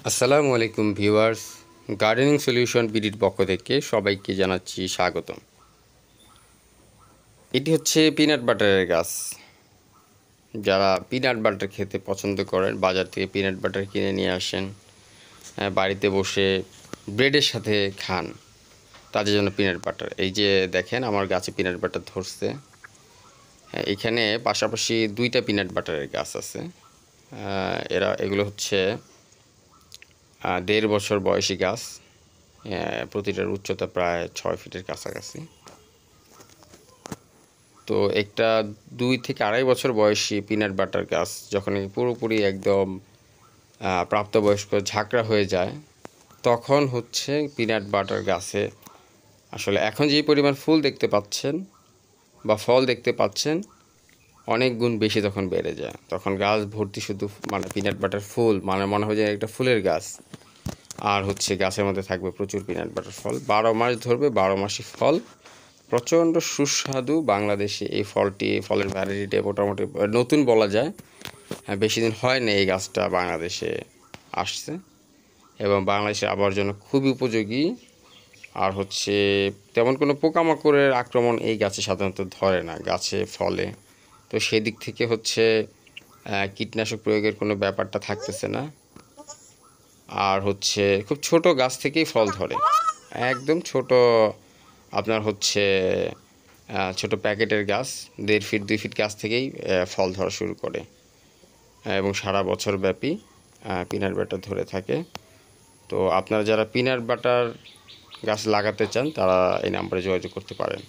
আসসালামু আলাইকুম viewers, gardening solution বিডির পক্ষ থেকে সবাইকে জানাচ্ছি স্বাগতম। এটি হচ্ছে পিনাট বাটারের গাছ। যারা পিনাট বাটার খেতে পছন্দ করেন, বাজার থেকে পিনাট বাটার কিনে নিয়ে আসেন, বাড়িতে বসে ব্রেডের সাথে খান, তাদের জন্য পিনাট বাটার। এই যে দেখেন, আমার গাছে পিনাট বাটার ধরছে। এখানে পাশাপাশি দুইটা পিনাট বাটারের গাছ আছে। এগুলো হচ্ছে 1.5 বছর বয়সী গাছ। প্রতিটার উচ্চতা প্রায় 6 ফিটের কাছাকাছি। তো একটা 2 থেকে 2.5 বছর বয়সী পিনাট বাটার গাছ যখন পুরোপুরি একদম প্রাপ্তবয়স্ক ঝাঁকড়া হয়ে যায়, তখন হচ্ছে পিনাট বাটার গাছে আসলে এখন যে পরিমাণ ফুল দেখতে পাচ্ছেন বা ফল দেখতে পাচ্ছেন, অনেক গুণ বেশি তখন বেড়ে যায়। তখন গাছ ভর্তি শুধু পিনাট বাটার ফুল, মনে হয় যে একটা ফুলের গাছ। আর হচ্ছে গাছের মধ্যে থাকবে প্রচুর পিনাট বাটার ফল, 12 মাস ধরবে, 12 মাসই ফল। প্রচণ্ড সুস্বাদু। বাংলাদেশে এই ফলের ভ্যারাইটিটা মোটামুটি নতুন বলা যায়। বেশি দিন হয় না এই গাছটা বাংলাদেশে আসছে, এবং বাংলাদেশের আবহাওয়ার জন্য খুবই উপযোগী। আর হচ্ছে তেমন কোনো পোকামাকড়ের আক্রমণ এই গাছে সাধারণত ধরে না, গাছে ফলে। তো সেই দিক থেকে হচ্ছে কীটনাশক প্রয়োগের কোনো ব্যাপারটা থাকতেছে না। আর হচ্ছে খুব ছোট গাছ থেকেই ফল ধরে, একদম ছোট। আপনার হচ্ছে ছোট প্যাকেটের গাছ 1.5 ফিট 2 ফিট গাছ থেকেই ফল ধরা শুরু করে, এবং সারা বছর ব্যাপী পিনাট বাটার ধরে থাকে। তো আপনারা যারা পিনাট বাটার গাছ লাগাতে চান, তারা এই নাম্বারে যোগাযোগ করতে পারেন।